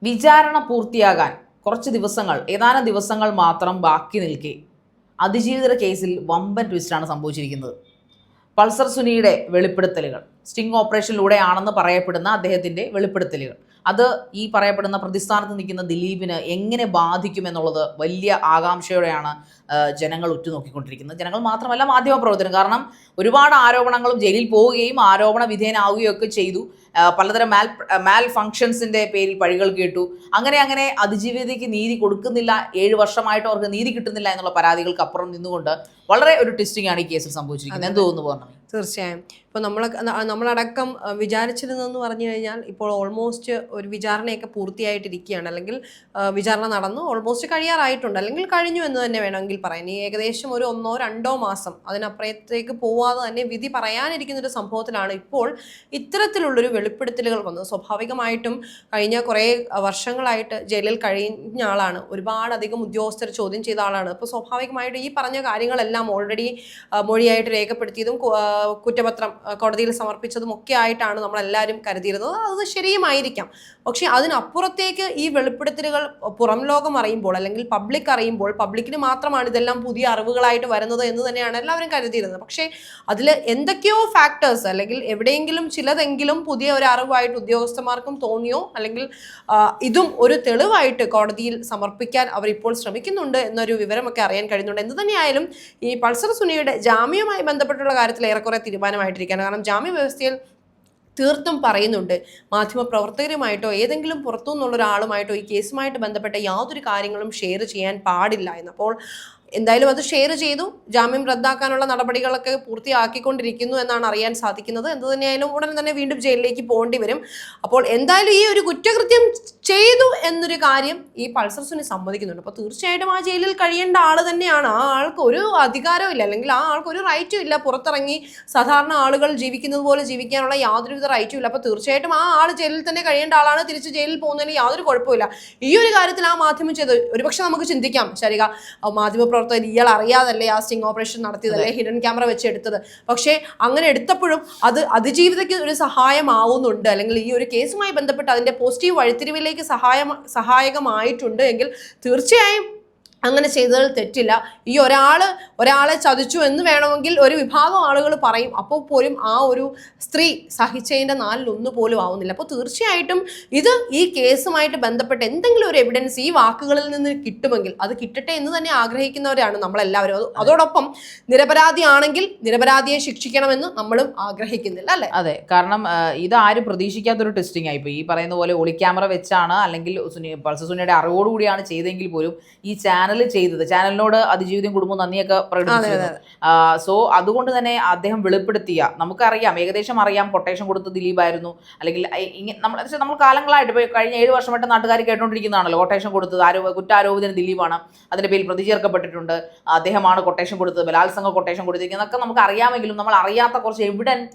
വിചാരണ പൂർത്തിയാകാൻ കുറച്ച് ദിവസങ്ങൾ, ഏതാനും ദിവസങ്ങൾ മാത്രം ബാക്കി നിൽക്കെ അതിജീവിതരുടെ കേസിൽ വമ്പൻ ട്വിസ്റ്റാണ് സംഭവിച്ചിരിക്കുന്നത്. പൾസർ സുനിയുടെ വെളിപ്പെടുത്തലുകൾ, സ്റ്റിംഗ് ഓപ്പറേഷനിലൂടെയാണെന്ന് പറയപ്പെടുന്ന അദ്ദേഹത്തിൻ്റെ വെളിപ്പെടുത്തലുകൾ, അത് ഈ പറയപ്പെടുന്ന പ്രതിസ്ഥാനത്ത് നിൽക്കുന്ന ദിലീപിന് എങ്ങനെ ബാധിക്കുമെന്നുള്ളത് വലിയ ആകാംക്ഷയോടെയാണ് ജനങ്ങൾ ഉറ്റുനോക്കിക്കൊണ്ടിരിക്കുന്നത്. ജനങ്ങൾ മാത്രമല്ല, മാധ്യമപ്രവർത്തനം. കാരണം ഒരുപാട് ആരോപണങ്ങളും ജയിലിൽ പോവുകയും ആരോപണ വിധേയനാവുകയും ഒക്കെ ചെയ്തു. പലതരം മാൽ ഫങ്ഷൻസിൻ്റെ പേരിൽ പഴികൾ കേട്ടു. അങ്ങനെ അതിജീവിതയ്ക്ക് നീതി കൊടുക്കുന്നില്ല, 7 വർഷമായിട്ട് അവർക്ക് നീതി കിട്ടുന്നില്ല എന്നുള്ള പരാതികൾക്ക് അപ്പുറം നിന്നുകൊണ്ട് വളരെ ഒരു ട്വിസ്റ്റിംഗ് ആണ് ഈ കേസിൽ സംഭവിച്ചിരിക്കുന്നത്. എന്ത് തോന്നുന്നു പറഞ്ഞു? തീർച്ചയായും. ഇപ്പോൾ നമ്മളടക്കം വിചാരിച്ചിരുന്നെന്ന് പറഞ്ഞു കഴിഞ്ഞാൽ ഇപ്പോൾ ഓൾമോസ്റ്റ് ഒരു വിചാരണയൊക്കെ പൂർത്തിയായിട്ടിരിക്കുകയാണ്, അല്ലെങ്കിൽ വിചാരണ നടന്നു ഓൾമോസ്റ്റ് കഴിയാറായിട്ടുണ്ട്, അല്ലെങ്കിൽ കഴിഞ്ഞു എന്ന് തന്നെ വേണമെങ്കിൽ പറയാം. ഇനി ഏകദേശം ഒരു 1-2 മാസം അതിനപ്പുറത്തേക്ക് പോവാതെ തന്നെ വിധി പറയാനിരിക്കുന്ന ഒരു സംഭവത്തിലാണ് ഇപ്പോൾ ഇത്തരത്തിലുള്ളൊരു വെളിപ്പെടുത്തലുകൾ വന്നത്. സ്വാഭാവികമായിട്ടും കഴിഞ്ഞ കുറേ വർഷങ്ങളായിട്ട് ജയിലിൽ കഴിഞ്ഞ ആളാണ്, ഒരുപാടധികം ഉദ്യോഗസ്ഥർ ചോദ്യം ചെയ്ത ആളാണ്. അപ്പോൾ സ്വാഭാവികമായിട്ടും ഈ പറഞ്ഞ കാര്യങ്ങളെല്ലാം ഓൾറെഡി മൊഴിയായിട്ട് രേഖപ്പെടുത്തിയതും കുറ്റപത്രം കോടതിയിൽ സമർപ്പിച്ചതും ഒക്കെ ആയിട്ടാണ് നമ്മളെല്ലാവരും കരുതിയിരുന്നത്. അത് ശരിയുമായിരിക്കാം. പക്ഷെ അതിനപ്പുറത്തേക്ക് ഈ വെളിപ്പെടുത്തലുകൾ പുറം ലോകം അറിയുമ്പോൾ, അല്ലെങ്കിൽ പബ്ലിക് അറിയുമ്പോൾ, പബ്ലിക്കിന് മാത്രമാണ് ഇതെല്ലാം പുതിയ അറിവുകളായിട്ട് വരുന്നത് എന്ന് തന്നെയാണ് എല്ലാവരും കരുതിയിരുന്നത്. പക്ഷേ അതിൽ എന്തൊക്കെയോ ഫാക്ടേഴ്സ്, അല്ലെങ്കിൽ എവിടെയെങ്കിലും ചിലതെങ്കിലും പുതിയ ഒരു അറിവായിട്ട് ഉദ്യോഗസ്ഥന്മാർക്കും തോന്നിയോ, അല്ലെങ്കിൽ ഇതും ഒരു തെളിവായിട്ട് കോടതിയിൽ സമർപ്പിക്കാൻ അവരിപ്പോൾ ശ്രമിക്കുന്നുണ്ട് എന്നൊരു വിവരമൊക്കെ അറിയാൻ കഴിയുന്നുണ്ട്. എന്ത് തന്നെയായാലും ഈ പൾസർ സുനിയുടെ ജാമ്യവുമായി ബന്ധപ്പെട്ടുള്ള കാര്യത്തിൽ ഏറെക്കുറെ തീരുമാനമായിട്ടിരിക്കുകയാണ്. കാരണം ജാമ്യ വ്യവസ്ഥയിൽ തീർത്തും പറയുന്നുണ്ട്, മാധ്യമപ്രവർത്തകരുമായിട്ടോ ഏതെങ്കിലും പുറത്തു നിന്നുള്ള ഒരാളുമായിട്ടോ ഈ കേസുമായിട്ട് ബന്ധപ്പെട്ട യാതൊരു കാര്യങ്ങളും ഷെയർ ചെയ്യാൻ പാടില്ല എന്ന്. അപ്പോൾ എന്തായാലും അത് ഷെയർ ചെയ്തു. ജാമ്യം റദ്ദാക്കാനുള്ള നടപടികളൊക്കെ പൂർത്തിയാക്കിക്കൊണ്ടിരിക്കുന്നു എന്നാണ് അറിയാൻ സാധിക്കുന്നത്. എന്ത് തന്നെയായാലും ഉടൻ തന്നെ വീണ്ടും ജയിലിലേക്ക് പോകേണ്ടി വരും. അപ്പോൾ എന്തായാലും ഈ ഒരു കുറ്റകൃത്യം ചെയ്തു എന്നൊരു കാര്യം ഈ പൾസർ സുനി സമ്മതിക്കുന്നുണ്ട്. അപ്പോൾ തീർച്ചയായിട്ടും ആ ജയിലിൽ കഴിയേണ്ട ആൾ തന്നെയാണ്. ആ ആൾക്ക് ഒരു അധികാരവും ഇല്ല, അല്ലെങ്കിൽ ആ ആൾക്ക് ഒരു റൈറ്റും ഇല്ല പുറത്തിറങ്ങി സാധാരണ ആളുകൾ ജീവിക്കുന്നത് പോലെ ജീവിക്കാനുള്ള യാതൊരുവിധ റൈറ്റും ഇല്ല. അപ്പോൾ തീർച്ചയായിട്ടും ആ ആൾ ജയിലിൽ തന്നെ കഴിയേണ്ട ആളാണ്. തിരിച്ച് ജയിലിൽ പോകുന്നതിന് യാതൊരു കുഴപ്പമില്ല. ഈ ഒരു കാര്യത്തിൽ ആ മാധ്യമം ചെയ്ത് ഒരുപക്ഷെ നമുക്ക് ചിന്തിക്കാം, ശരിക മാധ്യമപ്രവർത്തകർ ഇയാൾ അറിയാതല്ലേ ആ സ്റ്റിംഗ് ഓപ്പറേഷൻ നടത്തിയതല്ലേ, ഹിഡൻ ക്യാമറ വെച്ച് എടുത്തത്. പക്ഷേ അങ്ങനെ എടുത്തപ്പോഴും അത് അതിജീവിതയ്ക്ക് ഒരു സഹായമാവുന്നുണ്ട്, അല്ലെങ്കിൽ ഈ ഒരു കേസുമായി ബന്ധപ്പെട്ട് അതിന്റെ പോസിറ്റീവ് വഴിത്തിരിവിലേക്ക് സഹായകമായിട്ടുണ്ട് എങ്കിൽ തീർച്ചയായും അങ്ങനെ ചെയ്തതിൽ തെറ്റില്ല. ഈ ഒരാളെ ചതിച്ചു എന്ന് വേണമെങ്കിൽ ഒരു വിഭാഗം ആളുകൾ പറയും. അപ്പോൾ പോലും ആ ഒരു സ്ത്രീ സഹിച്ചതിൻ്റെ 1/4 പോലും ആവുന്നില്ല. അപ്പോൾ തീർച്ചയായിട്ടും ഇത് ഈ കേസുമായിട്ട് ബന്ധപ്പെട്ട് എന്തെങ്കിലും ഒരു എവിഡൻസ് ഈ വാക്കുകളിൽ നിന്ന് കിട്ടുമെങ്കിൽ അത് കിട്ടട്ടെ എന്ന് തന്നെ ആഗ്രഹിക്കുന്നവരാണ് നമ്മളെല്ലാവരും. അതോടൊപ്പം നിരപരാധിയാണെങ്കിൽ നിരപരാധിയെ ശിക്ഷിക്കണമെന്ന് നമ്മളും ആഗ്രഹിക്കുന്നില്ല, അല്ലേ? അതെ, കാരണം ഇത് ആരും പ്രതീക്ഷിക്കാത്തൊരു ടെസ്റ്റിംഗ് ആയിപ്പോയി. ഈ പറയുന്ന പോലെ ഒളിക്യാമറ വെച്ചാണ്, അല്ലെങ്കിൽ പൾസർ സുനിയുടെ അറിവോടുകൂടിയാണ് ചെയ്തെങ്കിൽ പോലും ഈ ചാനലിനോട് അതിജീവിതം കുടുംബം നന്ദിയൊക്കെ പ്രകടിപ്പിച്ചിരുന്നു. സോ അതുകൊണ്ട് തന്നെ അദ്ദേഹം വെളിപ്പെടുത്തിയ, നമുക്കറിയാം, ഏകദേശം അറിയാം കൊട്ടേഷൻ കൊടുത്ത് ദിലീപായിരുന്നു, അല്ലെങ്കിൽ നമ്മൾ കാലങ്ങളായിട്ട് ഇപ്പോൾ കഴിഞ്ഞ 7 വർഷമായിട്ട് നാട്ടുകാർ കേട്ടുകൊണ്ടിരിക്കുന്നതാണല്ലോ കൊട്ടേഷൻ കൊടുത്തത്. കുറ്റാരോപിതന് ദിലീപാണ്, അതിന്റെ പേരിൽ പ്രതി ചേർക്കപ്പെട്ടിട്ടുണ്ട്, അദ്ദേഹമാണ് കൊട്ടേഷൻ കൊടുത്തത്, ബലാത്സംഗ കൊട്ടേഷൻ കൊടുത്തിരിക്കുന്നതൊക്കെ നമുക്ക് അറിയാമെങ്കിലും നമ്മൾ അറിയാത്ത കുറച്ച്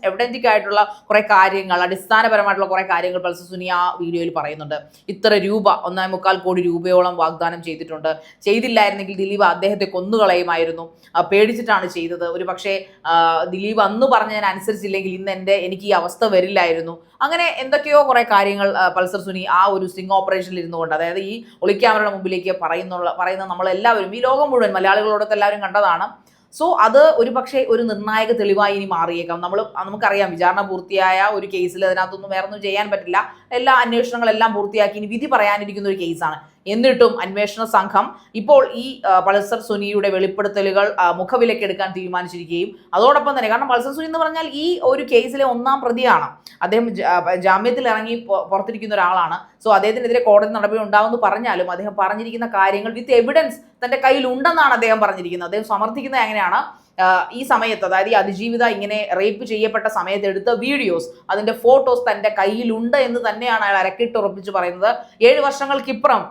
എവിഡന്റിക് ആയിട്ടുള്ള കുറെ കാര്യങ്ങൾ, അടിസ്ഥാനപരമായിട്ടുള്ള കുറെ കാര്യങ്ങൾ പൾസർ സുനി ആ വീഡിയോയിൽ പറയുന്നുണ്ട്. ഇത്ര രൂപ, 1.25 കോടി രൂപയോളം വാഗ്ദാനം ചെയ്തില്ലായിരുന്നെങ്കിൽ ദിലീപ് അദ്ദേഹത്തെ കൊന്നുകളയുമായിരുന്നു, പേടിച്ചിട്ടാണ് ചെയ്തത്. ഒരു പക്ഷേ ദിലീപ് അന്ന് പറഞ്ഞതിനനുസരിച്ചില്ലെങ്കിൽ ഇന്ന് എനിക്ക് ഈ അവസ്ഥ വരില്ലായിരുന്നു. അങ്ങനെ എന്തൊക്കെയോ കുറെ കാര്യങ്ങൾ പൾസർ സുനി ആ ഒരു സ്റ്റിംഗ് ഓപ്പറേഷനിൽ ഇരുന്നുകൊണ്ട്, അതായത് ഈ ഒളിക്യാമറയുടെ മുമ്പിലേക്ക് പറയുന്ന നമ്മളെല്ലാവരും, ഈ ലോകം മുഴുവൻ മലയാളികളോടൊക്കെ എല്ലാവരും കണ്ടതാണ്. സോ അത് ഒരു പക്ഷേ ഒരു നിർണായക തെളിവായി ഇനി മാറിയേക്കാം. നമുക്കറിയാം, വിചാരണ പൂർത്തിയായ ഒരു കേസിൽ അതിനകത്തൊന്നും വേറൊന്നും ചെയ്യാൻ പറ്റില്ല. എല്ലാ അന്വേഷണങ്ങളെല്ലാം പൂർത്തിയാക്കി ഇനി വിധി പറയാനിരിക്കുന്ന ഒരു കേസാണ്. എന്നിട്ടും അന്വേഷണ സംഘം ഇപ്പോൾ ഈ പൾസർ സുനിയുടെ വെളിപ്പെടുത്തലുകൾ മുഖവിലക്കെടുക്കാൻ തീരുമാനിച്ചിരിക്കുകയും അതോടൊപ്പം തന്നെ, കാരണം പൾസർ സുനി എന്ന് പറഞ്ഞാൽ ഈ ഒരു കേസിലെ 1ാം പ്രതിയാണ്. അദ്ദേഹം ജാമ്യത്തിൽ ഇറങ്ങി പുറത്തിരിക്കുന്ന ഒരാളാണ്. സോ അദ്ദേഹത്തിനെതിരെ കോടതി നടപടി ഉണ്ടാവുമെന്ന് പറഞ്ഞാലും അദ്ദേഹം പറഞ്ഞിരിക്കുന്ന കാര്യങ്ങൾ വിത്ത് എവിഡൻസ് തന്റെ കയ്യിൽ ഉണ്ടെന്നാണ് അദ്ദേഹം പറഞ്ഞിരിക്കുന്നത്. അദ്ദേഹം സമർത്ഥിക്കുന്നത് എങ്ങനെയാണ്, ഈ സമയത്ത്, അതായത് ഈ അതിജീവിത ഇങ്ങനെ റേപ്പ് ചെയ്യപ്പെട്ട സമയത്ത് എടുത്ത വീഡിയോസ്, അതിന്റെ ഫോട്ടോസ് തന്റെ കയ്യിലുണ്ട് എന്ന് തന്നെയാണ് അയാൾ അരക്കിട്ട് ഉറപ്പിച്ച് പറയുന്നത്. 7 വർഷങ്ങൾക്കിപ്പുറം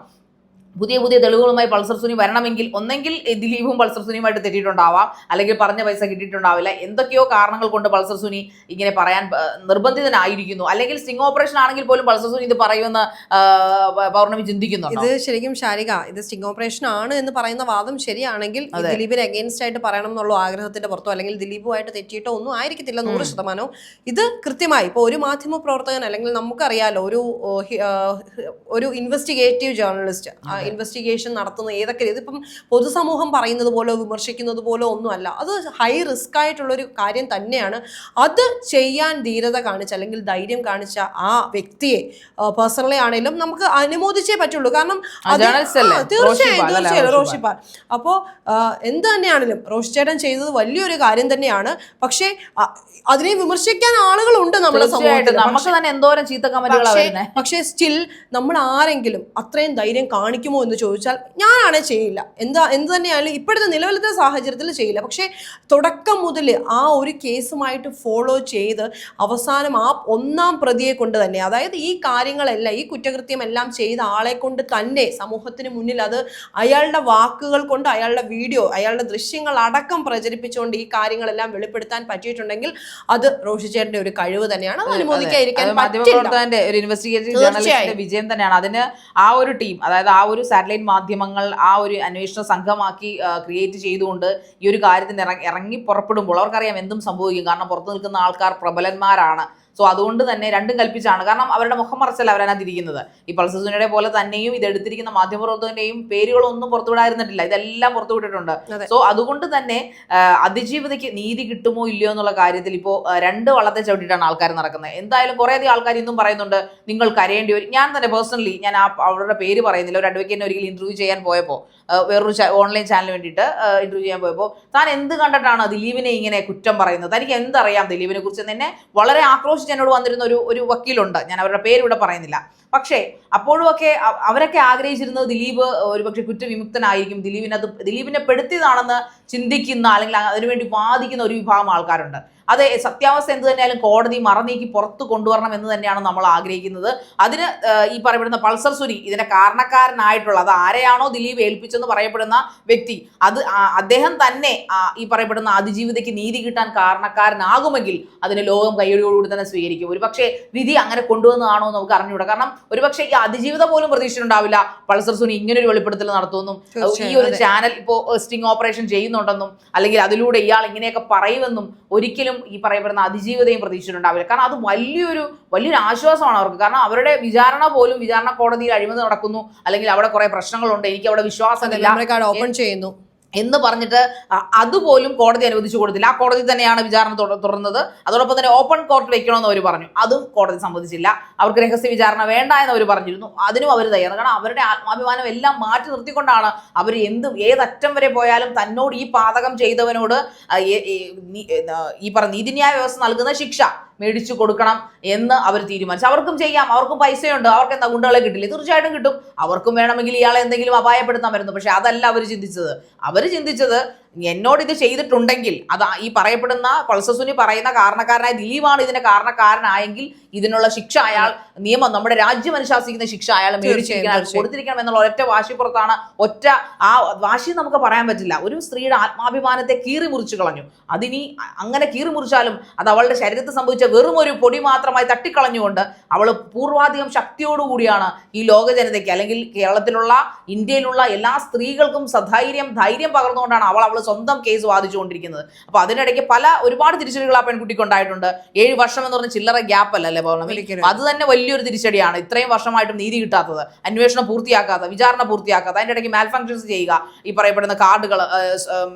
പുതിയ പുതിയ തെളിവുകളുമായി പൾസർ സുനി വരണമെങ്കിൽ ഒന്നെങ്കിൽ ദിലീപും പൾസർ സുനിയുമായിട്ട് തെറ്റിയിട്ടുണ്ടാവാം, അല്ലെങ്കിൽ പറഞ്ഞ പൈസ കിട്ടിയിട്ടുണ്ടാവില്ല. എന്തൊക്കെയോ കാരണങ്ങൾ കൊണ്ട് പൾസർ സുനി ഇങ്ങനെ പറയാൻ നിർബന്ധിതനായിരിക്കുന്നു. അല്ലെങ്കിൽ സ്റ്റിംഗ് ഓപ്പറേഷൻ ആണെങ്കിൽ പോലും പൾസർ സുനി ഇത് പറയുമെന്ന് പൗർണമി ചിന്തിക്കുന്നുണ്ടോ? ഇത് ശരിക്കും ശാരിക, ഇത് സ്റ്റിംഗ് ഓപ്പറേഷൻ ആണ് എന്ന് പറയുന്ന വാദം ശരിയാണെങ്കിൽ ദിലീപിന് അഗെയിൻസ്റ്റ് ആയിട്ട് പറയണം എന്നുള്ള ആഗ്രഹത്തിന്റെ പുറത്തോ അല്ലെങ്കിൽ ദിലീപുമായിട്ട് തെറ്റിയിട്ടോ ഒന്നും ആയിരിക്കത്തില്ല 100%. ഇത് കൃത്യമായി ഇപ്പോൾ ഒരു മാധ്യമ പ്രവർത്തകൻ അല്ലെങ്കിൽ നമുക്കറിയാലോ ഒരു ഇൻവെസ്റ്റിഗേറ്റീവ് ജേർണലിസ്റ്റ് ഇൻവെസ്റ്റിഗേഷൻ നടത്തുന്ന ഏതൊക്കെ ഇതിപ്പം പൊതുസമൂഹം പറയുന്നത് പോലെ വിമർശിക്കുന്നത് പോലെ ഒന്നുമല്ല. അത് ഹൈ റിസ്ക് ആയിട്ടുള്ളൊരു കാര്യം തന്നെയാണ്. അത് ചെയ്യാൻ ധീരത കാണിച്ച അല്ലെങ്കിൽ ധൈര്യം കാണിച്ച ആ വ്യക്തിയെ പേഴ്സണലി ആണെങ്കിലും നമുക്ക് അനുമോദിച്ചേ പറ്റുള്ളൂ. കാരണം തീർച്ചയായും റോഷിപ്പാൽ. അപ്പോൾ എന്ത് തന്നെയാണെങ്കിലും റോഷി ചേട്ടൻ ചെയ്തത് വലിയൊരു കാര്യം തന്നെയാണ്. പക്ഷേ അതിനെ വിമർശിക്കാൻ ആളുകളുണ്ട് നമ്മുടെ സമൂഹത്തിൽ. പക്ഷേ സ്റ്റിൽ നമ്മൾ ആരെങ്കിലും അത്രയും ധൈര്യം കാണിക്കുമോ എന്ന് ചോദിച്ചാൽ ഞാനാണെ ചെയ്യില്ല. എന്ത് തന്നെയായാലും ഇപ്പോഴത്തെ നിലവിലത്തെ സാഹചര്യത്തിൽ ചെയ്യില്ല. പക്ഷേ തുടക്കം മുതൽ ആ ഒരു കേസുമായിട്ട് ഫോളോ ചെയ്ത് അവസാനം ആ ഒന്നാം പ്രതിയെ കൊണ്ട് തന്നെ, അതായത് ഈ കാര്യങ്ങളെല്ലാം ഈ കുറ്റകൃത്യം എല്ലാം ചെയ്ത ആളെ കൊണ്ട് തന്നെ സമൂഹത്തിന് മുന്നിൽ അത് അയാളുടെ വാക്കുകൾ കൊണ്ട് അയാളുടെ വീഡിയോ അയാളുടെ ദൃശ്യങ്ങൾ അടക്കം പ്രചരിപ്പിച്ചുകൊണ്ട് ഈ കാര്യങ്ങളെല്ലാം വെളിപ്പെടുത്താൻ പറ്റിയിട്ടുണ്ടെങ്കിൽ അത് റോഷി ചേട്ടന്റെ ഒരു കഴിവ് തന്നെയാണ്. അത് അനുമോദിക്കാതിരിക്കാൻ മാധ്യമപ്രവർത്തകന്റെ ഒരു ഇൻവെസ്റ്റിഗേറ്റീവ് ജേർണലിസ്റ്റിന്റെ വിജയം തന്നെയാണ്. അതിന് ആ ഒരു ടീം, അതായത് ആ ഒരു സാറ്റലൈറ്റ് മാധ്യമങ്ങൾ ആ ഒരു അന്വേഷണ സംഘമാക്കി ക്രിയേറ്റ് ചെയ്തുകൊണ്ട് ഈ ഒരു കാര്യത്തിന് ഇറങ്ങി പുറപ്പെടുമ്പോൾ അവർക്കറിയാം എന്തും സംഭവിക്കും. കാരണം പുറത്തു നിൽക്കുന്ന ആൾക്കാർ പ്രബലന്മാരാണ്. സോ അതുകൊണ്ട് തന്നെ രണ്ടും കൽപ്പിച്ചാണ്. കാരണം അവരുടെ മുഖം മറച്ചല്ല അവരതിരിക്കുന്നത്. ഈ പൾസർ സുനിയുടെ പോലെ തന്നെയും ഇത് എടുത്തിരിക്കുന്ന മാധ്യമപ്രവർത്തകന്റെയും പേരുകളൊന്നും പുറത്തുവിടാതിരുന്നിട്ടില്ല, ഇതെല്ലാം പുറത്തുവിട്ടിട്ടുണ്ട്. സോ അതുകൊണ്ട് തന്നെ അതിജീവിതയ്ക്ക് നീതി കിട്ടുമോ ഇല്ലയോ എന്നുള്ള കാര്യത്തിൽ ഇപ്പോൾ രണ്ട് വള്ളത്തെ ചവിട്ടിയിട്ടാണ് ആൾക്കാർ നടക്കുന്നത്. എന്തായാലും കുറേയധികം ആൾക്കാർ ഇന്നും പറയുന്നുണ്ട് നിങ്ങൾ കരയേണ്ടി വരും. ഞാൻ തന്നെ പേഴ്സണലി ഞാൻ അവരുടെ പേര് പറയുന്നില്ല, ഒരു അഡ്വക്കേറ്റിനെ ഒരിക്കലും ഇന്റർവ്യൂ ചെയ്യാൻ പോയപ്പോൾ, വേറൊരു ഓൺലൈൻ ചാനലിന് വേണ്ടിയിട്ട് ഇന്റർവ്യൂ ചെയ്യാൻ പോയപ്പോൾ, താൻ എന്ത് കണ്ടിട്ടാണ് ദിലീപിനെ ഇങ്ങനെ കുറ്റം പറയുന്നത്, തനിക്ക് എന്തറിയാം ദിലീപിനെ കുറിച്ച് തന്നെ വളരെ ആക്രോശിച്ച് എന്നോട് വന്നിരുന്ന ഒരു വക്കീലുണ്ട്. ഞാൻ അവരുടെ പേര് ഇവിടെ പറയുന്നില്ല. പക്ഷേ അപ്പോഴുമൊക്കെ അവരൊക്കെ ആഗ്രഹിച്ചിരുന്നത് ദിലീപ് ഒരുപക്ഷെ കുറ്റവിമുക്തനായിരിക്കും, ദിലീപിനെ പെടുത്തിയതാണെന്ന് ചിന്തിക്കുന്ന അല്ലെങ്കിൽ അതിനുവേണ്ടി വാദിക്കുന്ന ഒരു വിഭാഗം ആൾക്കാരുണ്ട്. അതെ, സത്യാവസ്ഥ എന്ത് തന്നെയാലും കോടതി മറനീക്കി പുറത്തു കൊണ്ടുവരണം എന്ന് തന്നെയാണ് നമ്മൾ ആഗ്രഹിക്കുന്നത്. അതിന് ഈ പറയപ്പെടുന്ന പൾസർ സുനി ഇതിന്റെ കാരണക്കാരനായിട്ടുള്ള, അത് ആരെയാണോ ദിലീപ് ഏൽപ്പിച്ചെന്ന് പറയപ്പെടുന്ന വ്യക്തി, അദ്ദേഹം തന്നെ ഈ പറയപ്പെടുന്ന അതിജീവിതയ്ക്ക് നീതി കിട്ടാൻ കാരണക്കാരനാകുമെങ്കിൽ അതിന് ലോകം കൈയോടുകൂടി തന്നെ സ്വീകരിക്കും. ഒരുപക്ഷെ വിധി അങ്ങനെ കൊണ്ടുവന്നതാണോ എന്ന് നമുക്ക് അറിഞ്ഞുകൂടാ. കാരണം ഒരുപക്ഷെ ഈ അതിജീവിത പോലും പ്രതീക്ഷിച്ചിട്ടുണ്ടാവില്ല പൾസർ സുനി ഇങ്ങനൊരു വെളിപ്പെടുത്തൽ നടത്തുമെന്നും ഈ ഒരു ചാനൽ ഇപ്പോൾ സ്റ്റിംഗ് ഓപ്പറേഷൻ ചെയ്യുന്നുണ്ടെന്നും അല്ലെങ്കിൽ അതിലൂടെ ഇയാൾ ഇങ്ങനെയൊക്കെ പറയുമെന്നും ഒരിക്കലും ഈ പറയപ്പെടുന്ന അതിജീവിതയും പ്രതീക്ഷിച്ചിട്ടുണ്ടാവില്ല. കാരണം അത് വലിയൊരു ആശ്വാസമാണ് അവർക്ക്. കാരണം അവരുടെ വിചാരണ കോടതിയിൽ അഴിമതി നടക്കുന്നു, അല്ലെങ്കിൽ അവിടെ കുറെ പ്രശ്നങ്ങളുണ്ട്, എനിക്ക് അവിടെ വിശ്വാസമില്ല ഓപ്പൺ ചെയ്യുന്നു എന്ന് പറഞ്ഞിട്ട് അതുപോലും കോടതി അനുവദിച്ചു കൊടുത്തില്ല. ആ കോടതി തന്നെയാണ് വിചാരണ തുടർന്നത്. അതോടൊപ്പം തന്നെ ഓപ്പൺ കോർട്ട് വെക്കണമെന്ന് അവർ പറഞ്ഞു, അതും കോടതി സമ്മതിച്ചില്ല. അവർക്ക് രഹസ്യ വിചാരണ വേണ്ട എന്ന് അവർ പറഞ്ഞിരുന്നു, അതിനും അവർ തയ്യാറാണ്. കാരണം അവരുടെ ആത്മാഭിമാനം എല്ലാം മാറ്റി നിർത്തിക്കൊണ്ടാണ് അവർ ഏതറ്റം വരെ പോയാലും തന്നോട് ഈ പാതകം ചെയ്തവനോട് ഈ നീതിന്യായ വ്യവസ്ഥ നൽകുന്ന ശിക്ഷ മേടിച്ചു കൊടുക്കണം എന്ന് അവർ തീരുമാനിച്ചു. അവർക്കും ചെയ്യാം, അവർക്കും പൈസയുണ്ട്, അവർക്ക് എന്താ ഗുണ്ടകളെ കിട്ടില്ല? തീർച്ചയായിട്ടും കിട്ടും. അവർക്കും വേണമെങ്കിൽ ഇയാളെ എന്തെങ്കിലും അപായപ്പെടുത്താൻ വരുന്നു. പക്ഷെ അതല്ല അവർ ചിന്തിച്ചത് എന്നോട് ഇത് ചെയ്തിട്ടുണ്ടെങ്കിൽ അത് ഈ പറയപ്പെടുന്ന പൾസർ സുനി പറയുന്ന കാരണക്കാരനായ ദിലീപാണ് ഇതിന്റെ കാരണക്കാരനായെങ്കിൽ ഇതിനുള്ള ശിക്ഷ അയാൾ നമ്മുടെ രാജ്യം അനുശാസിക്കുന്ന ശിക്ഷ അയാൾ കൊടുത്തിരിക്കണം എന്നുള്ള ഒറ്റ വാശിപ്പുറത്താണ്. ആ വാശി നമുക്ക് പറയാൻ പറ്റില്ല. ഒരു സ്ത്രീയുടെ ആത്മാഭിമാനത്തെ കീറി മുറിച്ചു കളഞ്ഞു. അതിനി അങ്ങനെ കീറി മുറിച്ചാലും അത് അവളുടെ ശരീരത്തിൽ സംഭവിച്ച വെറും ഒരു പൊടി മാത്രമായി തട്ടിക്കളഞ്ഞുകൊണ്ട് അവൾ പൂർവാധികം ശക്തിയോടുകൂടിയാണ് ഈ ലോക ജനതയ്ക്ക് അല്ലെങ്കിൽ കേരളത്തിലുള്ള ഇന്ത്യയിലുള്ള എല്ലാ സ്ത്രീകൾക്കും ധൈര്യം പകർന്നുകൊണ്ടാണ് അവൾ സ്വന്തം കേസ് വാദിച്ചുകൊണ്ടിരിക്കുന്നത്. അപ്പൊ അതിനിടയ്ക്ക് ഒരുപാട് തിരിച്ചടികൾ ആ പെൺകുട്ടിക്ക് ഉണ്ടായിട്ടുണ്ട്. 7 വർഷം എന്ന് പറഞ്ഞ ചില്ലറ ഗ്യാപ്പ് അല്ലല്ലേ പൗർണമി? അത് തന്നെ വലിയൊരു തിരിച്ചടിയാണ്. ഇത്രയും വർഷമായിട്ടും നീതി കിട്ടാത്തത്, അന്വേഷണം പൂർത്തിയാക്കാത്ത, വിചാരണ പൂർത്തിയാക്കാത്ത, അതിന്റെ ഇടയ്ക്ക് മാൽഫങ്ഷൻസ് ചെയ്യുക, ഈ പറയപ്പെടുന്ന കാർഡുകൾ,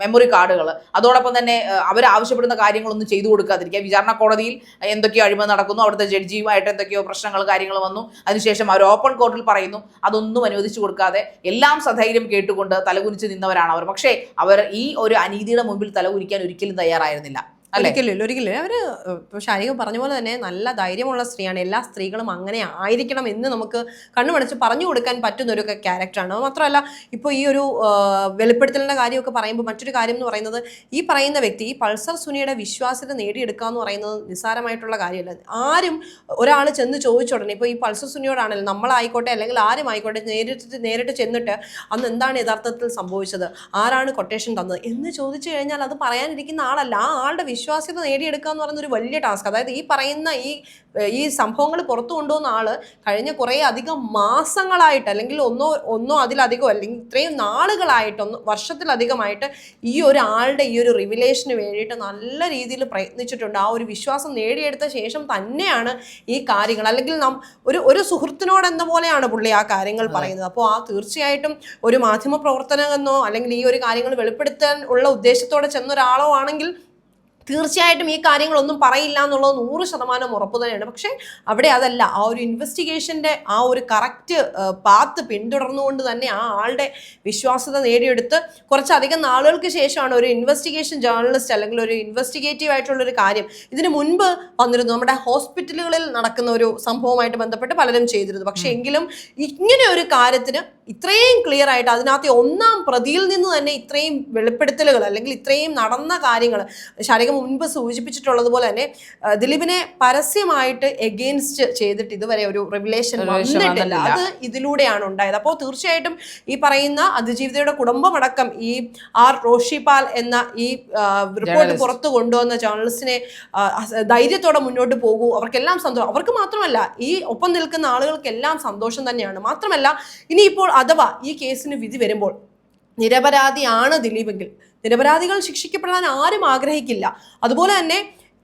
മെമ്മറി കാർഡുകൾ, അതോടൊപ്പം തന്നെ അവർ ആവശ്യപ്പെടുന്ന കാര്യങ്ങളൊന്നും ചെയ്തു കൊടുക്കാതിരിക്കുക. വിചാരണ കോടതിയിൽ എന്തൊക്കെയോ അഴിമതി നടക്കുന്നു, അവിടുത്തെ ജഡ്ജിയുമായിട്ട് എന്തൊക്കെയോ കാര്യങ്ങൾ വന്നു, അതിനുശേഷം അവർ ഓപ്പൺ കോർട്ടിൽ പറയുന്നു, അതൊന്നും അനുവദിച്ചു കൊടുക്കാതെ എല്ലാം സധൈര്യം കേട്ടുകൊണ്ട് തലകുനിച്ച് നിന്നവരാണ് അവർ. പക്ഷേ അവർ ഈ ഒരു അനീതിയുടെ മുമ്പിൽ തലകുനിക്കാൻ ഒരിക്കലും തയ്യാറായിരുന്നില്ല. ഒരിക്കലും ഒരിക്കലും അവര് ഇപ്പൊ ശാരിക പറഞ്ഞ പോലെ തന്നെ നല്ല ധൈര്യമുള്ള സ്ത്രീയാണ്. എല്ലാ സ്ത്രീകളും അങ്ങനെ ആയിരിക്കണം എന്ന് നമുക്ക് കണ്ണുമടച്ച് പറഞ്ഞു കൊടുക്കാൻ പറ്റുന്ന ഒരു ക്യാരക്ടറാണ്. മാത്രമല്ല ഇപ്പോൾ ഈ ഒരു വെളിപ്പെടുത്തലിന്റെ കാര്യമൊക്കെ പറയുമ്പോൾ മറ്റൊരു കാര്യം എന്ന് പറയുന്നത്, ഈ പറയുന്ന വ്യക്തി ഈ പൾസർ സുനിയുടെ വിശ്വാസ്യത നേടിയെടുക്കുക എന്ന് പറയുന്നത് നിസ്സാരമായിട്ടുള്ള കാര്യമല്ല. ആരും ഒരാൾ ചെന്ന് ചോദിച്ച ഉടനെ ഇപ്പോൾ ഈ പൾസർ സുനിയോടാണെങ്കിലും നമ്മളായിക്കോട്ടെ അല്ലെങ്കിൽ ആരും ആയിക്കോട്ടെ നേരിട്ട് ചെന്നിട്ട് അന്ന് എന്താണ് യഥാർത്ഥത്തിൽ സംഭവിച്ചത്, ആരാണ് കൊട്ടേഷൻ തന്നത് എന്ന് ചോദിച്ചു കഴിഞ്ഞാൽ അത് പറയാനിരിക്കുന്ന ആളല്ല. ആ ആളുടെ വിശ്വാസ്യത നേടിയെടുക്കുക എന്ന് പറയുന്ന ഒരു വലിയ ടാസ്ക്. അതായത് ഈ പറയുന്ന ഈ സംഭവങ്ങൾ പുറത്തു കൊണ്ടുവന്ന ആള് കഴിഞ്ഞ കുറേ അധികം മാസങ്ങളായിട്ട് അല്ലെങ്കിൽ ഒന്നോ അതിലധികമോ അല്ലെങ്കിൽ ഇത്രയും നാളുകളായിട്ട് വർഷത്തിലധികമായിട്ട് ഈ ഒരു ആളുടെ ഈ ഒരു റിവിലേഷന് വേണ്ടിയിട്ട് നല്ല രീതിയിൽ പ്രയത്നിച്ചിട്ടുണ്ട്. ആ ഒരു വിശ്വാസം നേടിയെടുത്ത ശേഷം തന്നെയാണ് ഈ കാര്യങ്ങൾ, അല്ലെങ്കിൽ ഒരു സുഹൃത്തിനോട് എന്ന പോലെയാണ് പുള്ളി ആ കാര്യങ്ങൾ പറയുന്നത്. അപ്പോൾ തീർച്ചയായിട്ടും ഒരു മാധ്യമ പ്രവർത്തകനെന്നോ അല്ലെങ്കിൽ ഈ ഒരു കാര്യങ്ങൾ വെളിപ്പെടുത്താൻ ഉള്ള ഉദ്ദേശത്തോടെ ചെന്ന ഒരാളോ ആണെങ്കിൽ തീർച്ചയായിട്ടും ഈ കാര്യങ്ങളൊന്നും പറയില്ല എന്നുള്ളത് 100% ഉറപ്പ് തന്നെയാണ്. പക്ഷേ അവിടെ അതല്ല, ആ ഒരു ഇൻവെസ്റ്റിഗേഷൻ്റെ ആ ഒരു കറക്റ്റ് പാത്ത് പിന്തുടർന്നുകൊണ്ട് തന്നെ ആ ആളുടെ വിശ്വാസ്യത നേടിയെടുത്ത് കുറച്ചധികം നാളുകൾക്ക് ശേഷമാണ് ഒരു ഇൻവെസ്റ്റിഗേഷൻ ജേർണലിസ്റ്റ് അല്ലെങ്കിൽ ഒരു ഇൻവെസ്റ്റിഗേറ്റീവ് ആയിട്ടുള്ളൊരു കാര്യം ഇതിന് മുൻപ് വന്നിരുന്നു. നമ്മുടെ ഹോസ്പിറ്റലുകളിൽ നടക്കുന്ന ഒരു സംഭവമായിട്ട് ബന്ധപ്പെട്ട് പലരും ചെയ്തിരുന്നു. പക്ഷേ എങ്കിലും ഇങ്ങനെ ഒരു കാര്യത്തിന് ഇത്രയും ക്ലിയർ ആയിട്ട് അതിനകത്ത് ഒന്നാം പ്രതിയിൽ നിന്ന് തന്നെ ഇത്രയും വെളിപ്പെടുത്തലുകൾ അല്ലെങ്കിൽ ഇത്രയും നടന്ന കാര്യങ്ങൾ ശാരിക മുൻപ് സൂചിപ്പിച്ചിട്ടുള്ളത് പോലെ തന്നെ ദിലീപിനെ പരസ്യമായിട്ട് എഗെയിൻസ്റ്റ് ചെയ്തിട്ട് ഇതുവരെ ഒരു റിവിലേഷൻ വന്നിട്ടില്ല. അത് ഇതിലൂടെയാണ് ഉണ്ടായത്. അപ്പോൾ തീർച്ചയായിട്ടും ഈ പറയുന്ന അതിജീവിതയുടെ കുടുംബമടക്കം ഈ റോഷിപാൽ എന്ന ഈ റിപ്പോർട്ട് പുറത്തു കൊണ്ടുവന്ന ജേർണലിസ്റ്റിനെ ധൈര്യത്തോടെ മുന്നോട്ട് പോകൂ, അവർക്കെല്ലാം സന്തോഷം. അവർക്ക് മാത്രമല്ല, ഈ ഒപ്പം നിൽക്കുന്ന ആളുകൾക്കെല്ലാം സന്തോഷം തന്നെയാണ്. മാത്രമല്ല ഇനിയിപ്പോൾ അഥവാ ഈ കേസിന് വിധി വരുമ്പോൾ നിരപരാധിയാണ് ദിലീപെങ്കിൽ നിരപരാധികൾ ശിക്ഷിക്കപ്പെടാൻ ആരും ആഗ്രഹിക്കില്ല. അതുപോലെ തന്നെ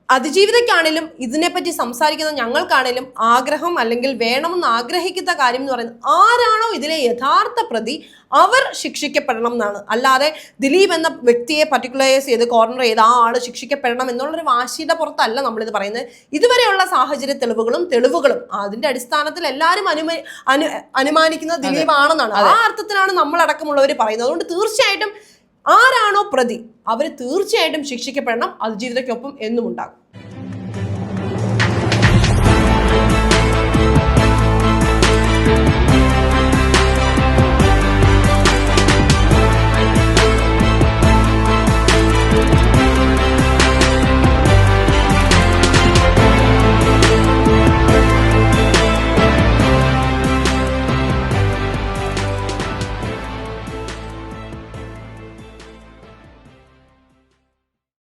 അതിജീവിതയ്ക്കാണേലും ഇതിനെപ്പറ്റി സംസാരിക്കുന്ന ഞങ്ങൾക്കാണേലും ആഗ്രഹം അല്ലെങ്കിൽ വേണമെന്ന് ആഗ്രഹിക്കുന്ന കാര്യം എന്ന് പറയുന്നത് ആരാണോ ഇതിലെ യഥാർത്ഥ പ്രതി അവർ ശിക്ഷിക്കപ്പെടണം എന്നാണ്. അല്ലാതെ ദിലീപ് എന്ന വ്യക്തിയെ പർട്ടിക്കുലറൈസ് ചെയ്ത് കോർണർ ചെയ്ത് ആ ആൾ ശിക്ഷിക്കപ്പെടണം എന്നുള്ളൊരു വാശിയുടെ പുറത്തല്ല നമ്മളിത് പറയുന്നത്. ഇതുവരെയുള്ള സാഹചര്യ തെളിവുകളും അതിന്റെ അടിസ്ഥാനത്തിൽ എല്ലാവരും അനുമാനിക്കുന്നത് ദിലീപ് ആണെന്നാണ്. ആ അർത്ഥത്തിലാണ് നമ്മളടക്കമുള്ളവർ പറയുന്നത്. അതുകൊണ്ട് തീർച്ചയായിട്ടും ആരാണോ പ്രതി അവർ തീർച്ചയായിട്ടും ശിക്ഷിക്കപ്പെടണം. അതിജീവിതയ്ക്കൊപ്പം എന്നും ഉണ്ടാകും.